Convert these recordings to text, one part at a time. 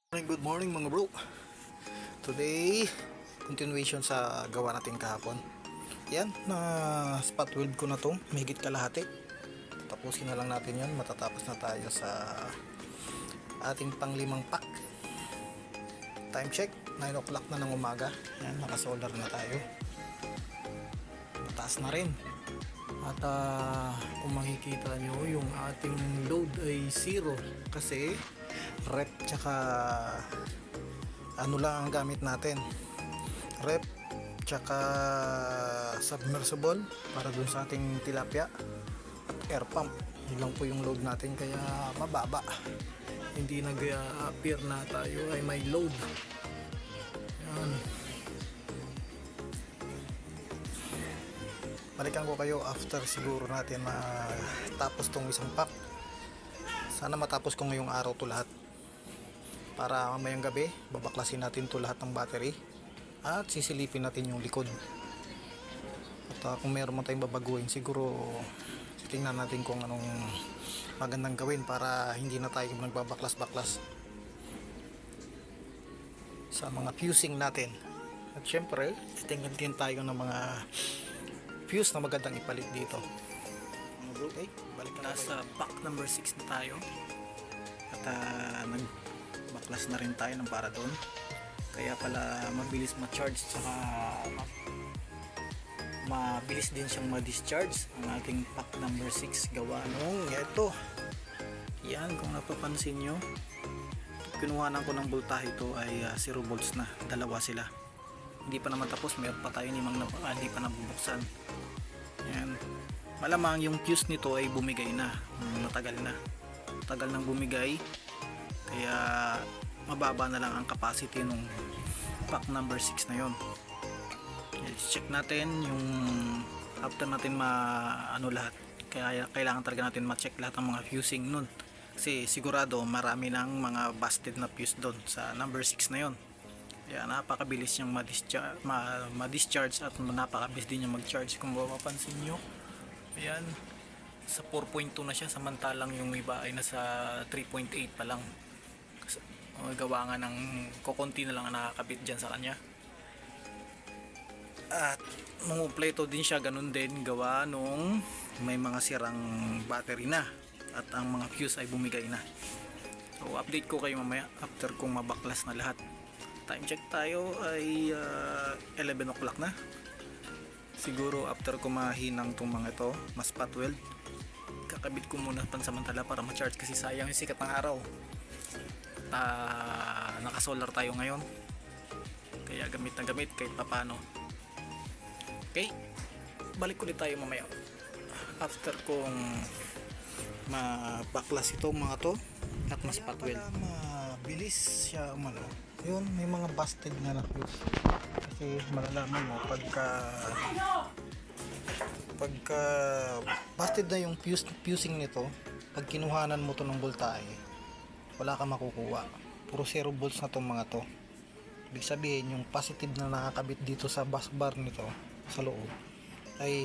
Good morning mga bro. Today, continuation sa gawa natin kahapon. Yan, na spot weld ko na to, mahigit kalahati. Tapusin na lang natin yan, matatapos na tayo sa ating panglimang pack. Time check, 9 o'clock na ng umaga. Yan, nakasolar na tayo. Mataas na rin. At kung makikita nyo, yung ating load ay 0 kasi rep tsaka ano lang ang gamit natin, rep tsaka submersible para dun sa ating tilapia at air pump. Yun lang po yung load natin, kaya mababa, hindi nag-appear na tayo ay may load. Yan, balikan ko kayo after siguro natin matapos tong isang pack. Sana matapos ko ngayong araw to lahat, para mamayang gabi babaklasin natin to lahat ng battery at sisilipin natin yung likod. At kung meron mo tayong babaguhin, siguro tingnan natin kung anong magandang gawin para hindi na tayo nagbabaklas-baklas sa mga fusing natin. At syempre tingnan din tayo ng mga fuse na magandang ipalit dito. Okay, balik na sa pack number 6 na tayo. At nagbaklas na rin tayo ng para doon, kaya pala mabilis ma-charge saka mabilis din siyang ma-discharge ang ating pack number 6 gawa nung ito. Yan, kung napapansin nyo, kinuhanan ko ng voltahe ito ay 0 volts na, dalawa sila. Hindi pa naman tapos, mayroon pa tayo hindi pa nabubuksan. Yan, malamang yung fuse nito ay bumigay na, matagal nang bumigay, kaya mababa na lang ang capacity nung pack number 6 na yon. Check natin yung after natin lahat, kaya kailangan talaga natin ma-check lahat ng mga fusing nun, kasi sigurado marami ng mga busted na fuse doon sa number 6 na yon. Kaya napakabilis niyang ma-discharge at napakabilis din niyang mag-charge. Kung mapapansin nyo, ayan, sa 4.2 na siya, samantalang yung iba ay nasa 3.8 pa lang. Gawa nga ng kukunti na lang ang nakakabit dyan sa kanya. At mungupleto din siya, ganun din, gawa nung may mga sirang battery na at ang mga fuse ay bumigay na. So update ko kayo mamaya after kong mabaklas na lahat. Time check tayo ay 11 o'clock na. Siguro after ko mahinang itong mga ito, mas spot weld, kakabit ko muna pansamantala para ma-charge, kasi sayang yung sikat ng araw. Nakasolar tayo ngayon, kaya gamit na gamit kahit papano. Okay, balik ulit tayo mamaya after kong mabaklas itong mga to at mas spot weld. Mabilis siya yun, may mga busted na fuse, kasi malalaman mo pagka busted na yung fusing nito, pag kinuhanan mo to ng voltahe, wala ka makukuha, puro 0 volts na tong mga to. Ibig sabihin yung positive na nakakabit dito sa bus bar nito sa loob ay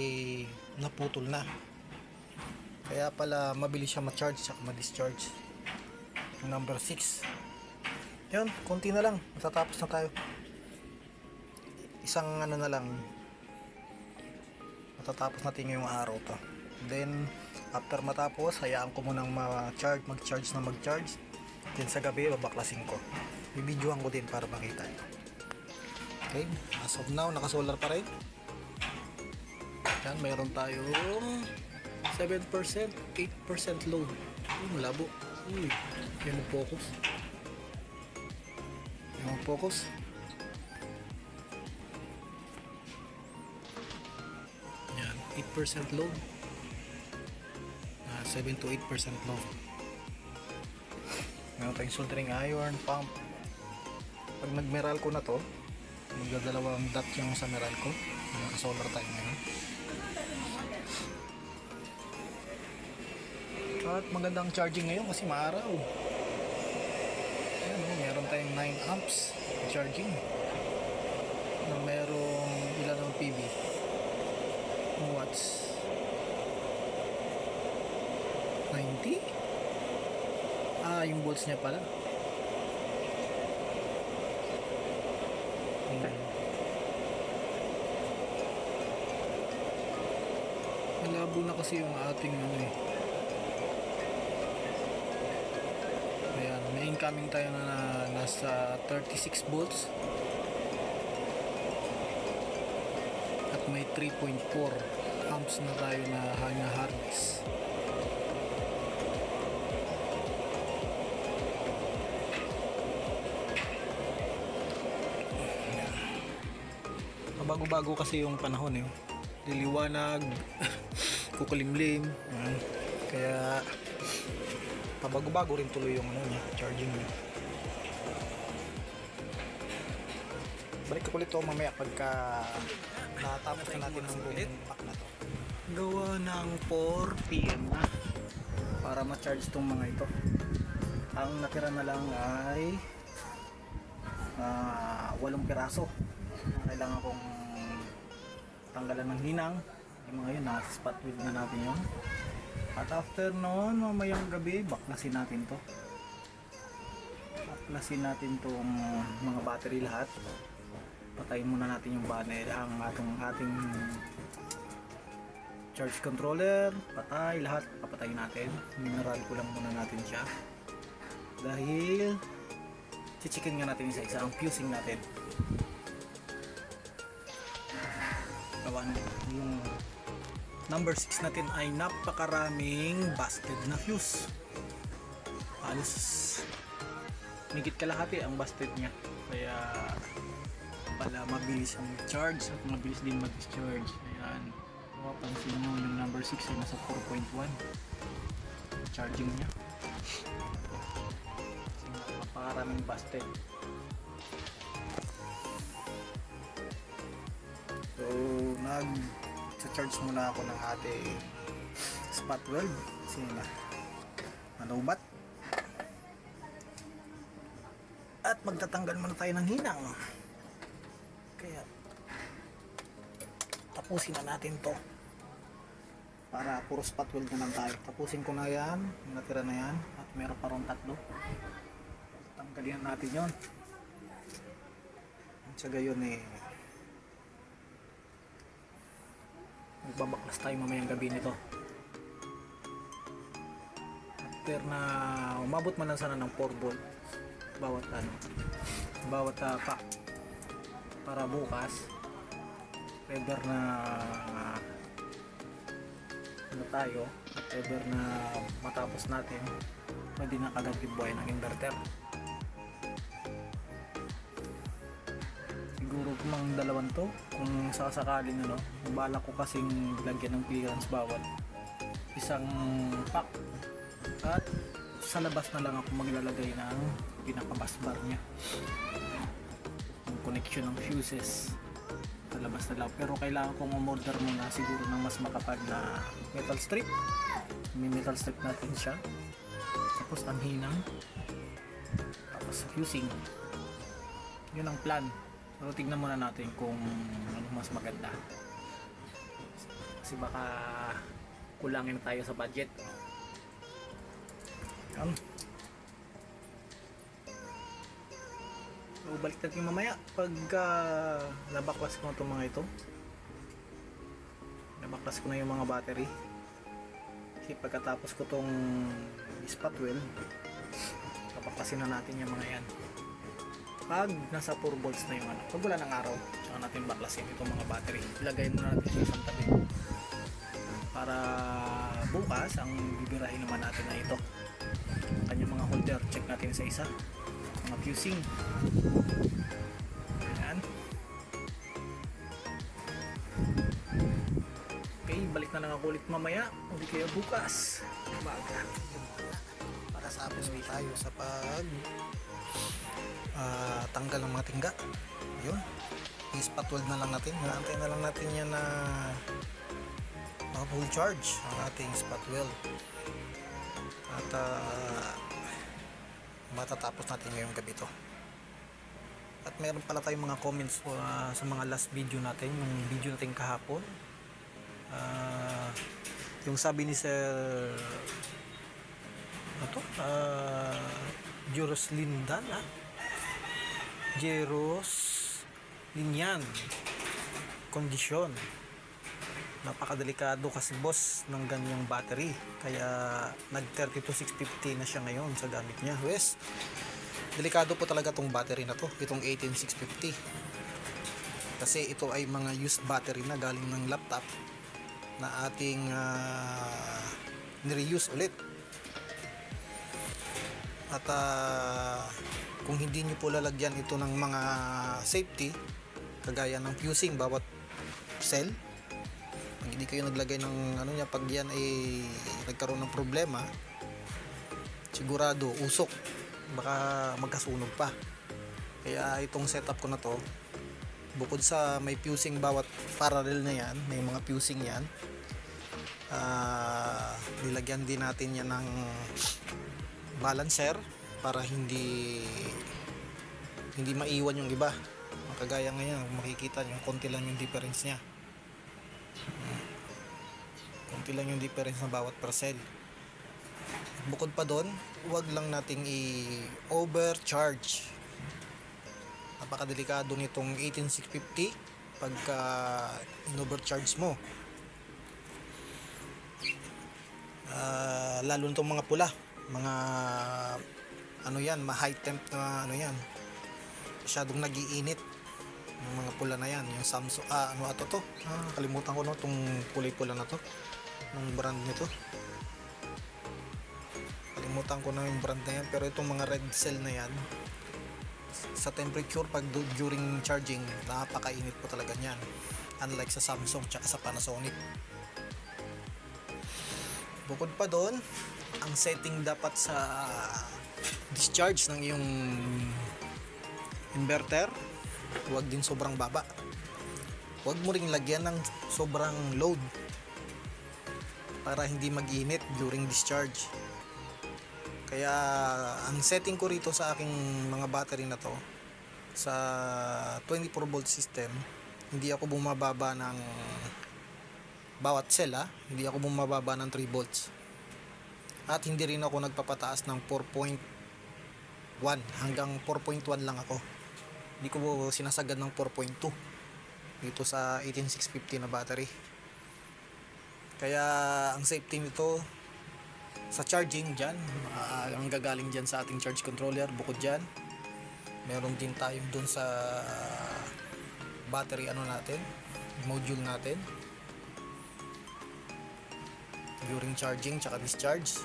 naputol na, kaya pala mabilis siya ma-charge at ma-discharge. Number 6 yun, konti na lang, matatapos na tayo. Isang na lang, matatapos natin ngayong araw to. Then after matapos, hayaan ko munang mag-charge. Then sa gabi babaklasin ko, bibidyohan ko din para makita ito. Okay, as of now nakasolar pa rin. Yan, mayroon tayong 7%, 8% load. Malabo. Yan ang focus. Yan, 8% load. 7 to 8% load. Meron tayong soldering iron, pump. Pag nag-meral ko na to, magdadalawang dot yung sa meral ko. Naka-solar tayo ngayon. At magandang charging ngayon kasi maaraw. Ayan, meron tayong 9 amps charging na merong ilan ng PV watts, 90. Yung volts niya pala bago na kasi yung ating ano eh. Ayan, may incoming tayo na nasa 36 volts at may 3.4 amps na tayo na harness. Bago-bago kasi yung panahon eh. Liliwanag, kukulimlim. Kaya pabago-bago rin tuloy yung ano niya, charging niya. Balik ko ulit ito mamaya pagka natapos na natin ng buong pack na to. Gawa ng 4 PM na para ma-charge itong mga ito. Ang natira na lang ay 8 piraso. Kailangan kong tanggalan ng hinang. Yung mga yun, nasa spot with na natin yun. At after noon, mamayang gabi, baklasin natin to. Baklasin natin tong mga battery lahat. Patayin muna natin yung banner, ang ating charge controller. Patay, lahat papatayin natin. Mineral ko lang muna natin siya. Dahil chichikin nga natin isa-isa ang fusing natin. Yung number 6 natin ay napakaraming busted na fuse. Halos higit kalahati ang busted niya, kaya pala mabilis ang charge at mabilis din mag-discharge. Ayan, mapapansin nyo yung number 6 ay nasa 4.1 charging niya. Kasi napakaraming busted. So, nag-charge muna ako ng ating spot weld kasi manubat. At magtatanggal muna tayo ng hinang. Kaya tapusin na natin to para puro spot weld na lang tayo. Tapusin ko na yan, natira na yan, at meron pa ron 3. Tanggalin natin yon. Sa gayon eh, magbabaklas tayo mamayang gabi nito. After na umabot man lang sana ng 4 volt bawat pack, para bukas either na ano tayo, at either na matapos natin pwede na kagad ibuhay ng inverter. Siguro kumang dalawan to kung sasakaling ano. Balak ko kasing lagyan ng clearance bawat isang pack, at sa labas na lang ako maglalagay ng pinaka-bus bar nya, yung connection ng fuses sa labas na lang. Pero kailangan kong umorder muna siguro ng mas makapal na metal strip. May metal strip natin siya, tapos ang hinang, tapos fusing. Yun ang plan. So tignan muna natin kung ano mas maganda, kasi baka kulangin tayo sa budget. So balik natin mamaya pagka nabaklas ko na itong mga ito. Nabaklas ko na yung mga battery, kasi pagkatapos ko itong spot weld, papaklasin na natin yung mga yan. Pag nasa 4 volts na yung ano, pag wala ng araw, tsaka natin baklasin itong mga battery. Ilagay muna natin sa isang tabi para bukas ang bibirahin naman natin na ito, kanyang mga holder. Check natin sa isa, mga fusing. Ayan. Okay, balik na lang ako ulit mamaya, hindi kaya bukas umaga, para sa apos tayo sa pag tanggal ng mga tingga. Yun, i-spot weld na lang natin. Naantay na lang natin yan na full charge ang ating spot weld, at matatapos natin ngayong gabi to. At meron pala tayong mga comments sa mga last video natin, yung video natin kahapon. Yung sabi ni Sir Jeros Lindan, Jeros Linyan kondisyon. Napakadelikado kasi boss ng ganyang battery, kaya nag 32650 na siya ngayon sa gamit niya. Wes, delikado po talaga tong battery na to, itong 18650, kasi ito ay mga used battery na galing ng laptop na ating ni-reuse ulit. At kung hindi nyo po lalagyan ito ng mga safety, kagaya ng fusing bawat cell, pag hindi kayo naglagay ng ano niya, pag yan ay nagkaroon ng problema, sigurado usok, baka magkasunog pa. Kaya itong setup ko na to, bukod sa may fusing bawat parallel na yan, may mga fusing yan, nilagyan din natin yan ng balancer para hindi maiwan yung iba. Kagaya ngayon, makikita nyo, konti lang yung difference nya, konti lang yung difference ng bawat parcel. Bukod pa doon, huwag lang nating i-overcharge. Napakadelikado nitong 18650 pagka in-overcharge mo, lalo nitong mga pula, mga ano yan, high temp na ano yan, masyadong nagiinit yung mga pula na yan. Yung Samsung, ano ato to, kalimutan ko no, itong kulay pula na to, ng brand nito, kalimutan ko na yung brand na yan, pero itong mga red cell na yan, sa temperature pag during charging, napakainit po talaga yan, unlike sa Samsung tsaka sa Panasonic. Bukod pa doon, ang setting dapat sa discharge ng iyong inverter, huwag din sobrang baba, huwag mo ring lagyan ng sobrang load para hindi mag-init during discharge. Kaya ang setting ko rito sa aking mga battery na to, sa 24 volt system, hindi ako bumababa ng bawat cell, hindi ako bumababa ng 3 volts, at hindi rin ako nagpapataas ng 4.1 hanggang 4.1 lang ako, hindi ko sinasagad ng 4.2 dito sa 18650 na battery. Kaya ang safety nito sa charging dyan, ang gagaling dyan sa ating charge controller. Bukod dyan, meron din tayo dun sa battery natin, module natin, during charging tsaka discharge.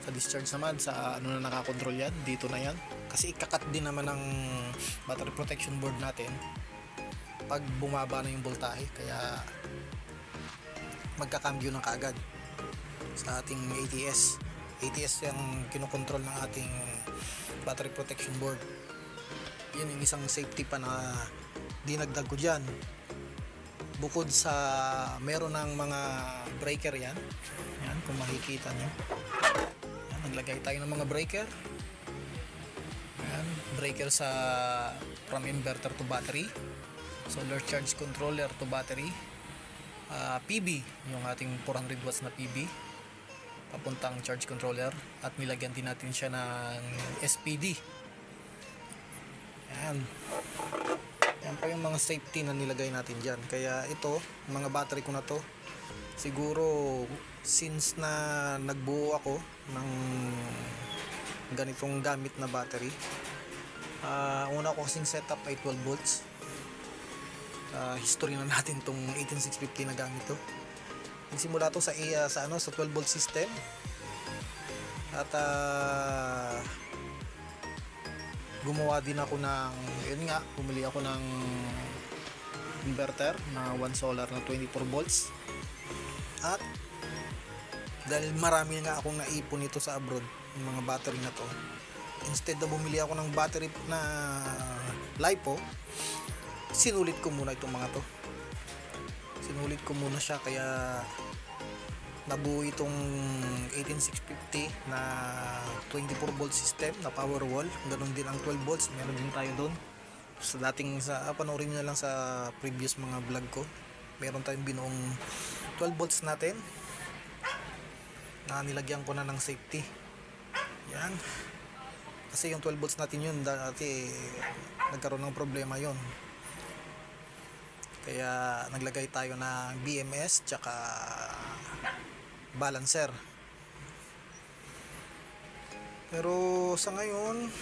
Sa discharge naman, sa na nakakontrol yan, dito na yan, kasi ikakat din naman ng battery protection board natin pag bumaba na yung voltahe, kaya magkakambyo ng kaagad sa ating ATS yung kinokontrol ng ating battery protection board. Yan yung isang safety pa na dinagdag ko dyan. Bukod sa meron ng mga breaker yan, kung makikita nyo, yan, naglagay tayo ng mga breaker. Yan, breaker sa from inverter to battery, solar charge controller to battery, PB, yung ating 400 watts na PB papuntang charge controller, at nilagyan din natin siya ng SPD. Yan pa yung mga safety na nilagay natin dyan. Kaya ito, mga battery ko na to, siguro since na nagbuo ako ng ganitong gamit na battery, una ko kasing setup ay 12 volts. History na natin tong 18650 na gamit to. Nagsimula to sa 12 volt system, at gumawa din ako ng, bumili ako ng inverter na 1 solar na 24 volts. At dahil marami nga akong naipon nito sa abroad, yung mga battery na to, instead na bumili ako ng battery na LiPo, sinulit ko muna itong mga to. Sinulit ko muna siya, kaya nabuo itong 18650 na 24 volt system na power wall. Ganun din ang 12 volts, meron din tayo doon. Sa dating, panoorin nyo lang sa previous mga vlog ko, meron tayong binuong 12 volts natin na nilagyan ko na ng safety. Yan, kasi yung 12 volts natin yun dati, nagkaroon ng problema yon. Kaya naglagay tayo ng BMS tsaka balancer. Pero sa ngayon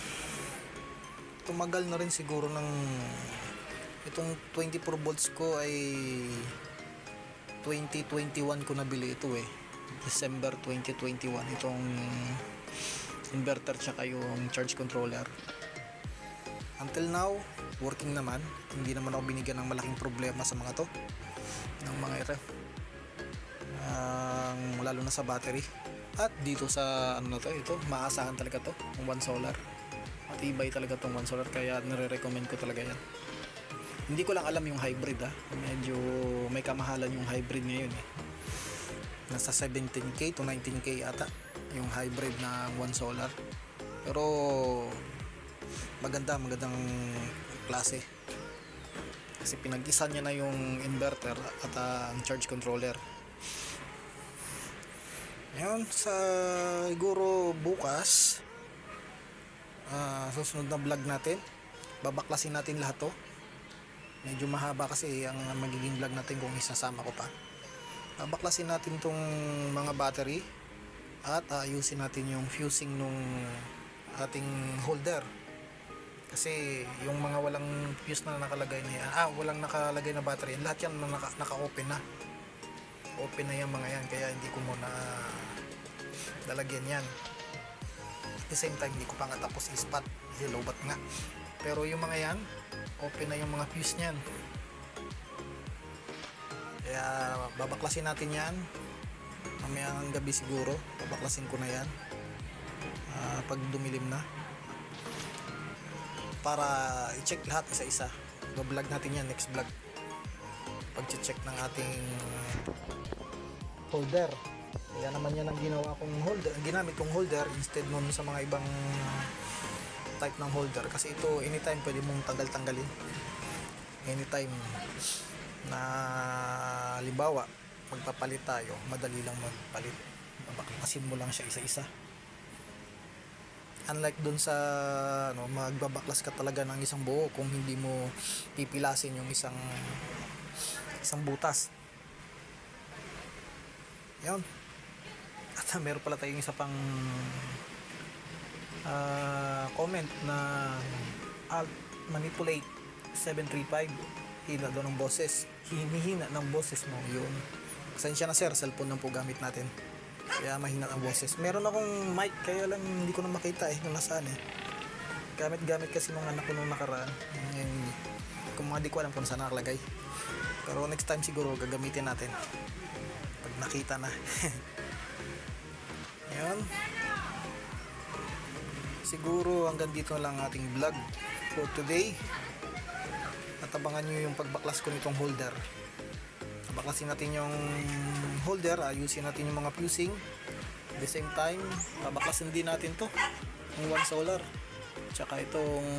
tumagal na rin siguro ng itong 24 volts ko ay 2021 ko nabili ito December 2021 itong inverter tsaka yung charge controller. Until now working naman, hindi naman ako binigyan ng malaking problema sa mga to ng mga lalo na sa battery. At dito sa ito maasahan talaga to ng One Solar, matibay talaga tong One Solar, kaya nire-recommend ko talaga yan. Hindi ko lang alam yung hybrid medyo may kamahalan yung hybrid ngayon nasa 17k to 19k ata yung hybrid na One Solar, pero magandang klase kasi pinag-isa niya na yung inverter at ang charge controller. Ngayon sa siguro bukas susunod na vlog natin babaklasin natin lahat to. Medyo mahaba kasi ang magiging vlog natin kung isasama ko pa. Babaklasin natin tong mga battery at ayusin natin yung fusing nung ating holder. Kasi yung mga walang fuse na nakalagay na walang nakalagay na battery, lahat yan naka-open na. Open na yung mga yan, kaya hindi ko muna lalagyan yan. At the same time, hindi ko pa nga tapos ispat kasi lobat nga. Pero yung mga yan, open na yung mga fuse nyan. Kaya babaklasin natin yan mamayang gabi siguro. Babaklasin ko na yan pag dumilim na, para i-check lahat isa-isa. Bablog natin yan next vlog, pag-check ng ating holder. Kaya naman yan ang ginawa kong holder, ginamit kong holder instead nun sa mga ibang type ng holder, kasi ito anytime pwede mong tanggalin. Anytime na halimbawa magpapalit tayo, madali lang magpalit, babaklasin mo lang siya isa-isa. Unlike dun sa magbabaklas ka talaga ng isang buo kung hindi mo pipilasin yung isang butas. Yun. At meron pala tayong isa pang comment na alt manipulate 735, hina daw ng boses, hinihina ng boses mo. Yun, pasensya na sir, cellphone lang po gamit natin kaya mahina ang boses. Meron akong mic kaya lang hindi ko na makita kung nasaan gamit kasi nung anak ko nung nakaraan. Kung di ko alam kung saan nakalagay, pero next time siguro gagamitin natin pag nakita na. Yun, siguro hanggang dito lang ating vlog for today. At abangan nyo yung pagbaklas ko nitong holder. Baklasin natin yung holder, ayusin natin yung mga fusing. At the same time, babaklasin din natin to yung One Solar tsaka itong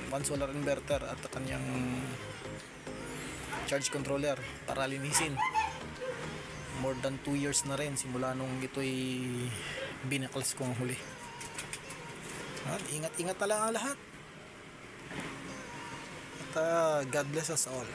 One Solar inverter at kanyang charge controller para linisin. More than 2 years na rin simula nung ito'y binaklas ko ang huli. Ingat-ingat na lang ang lahat. At God bless us all.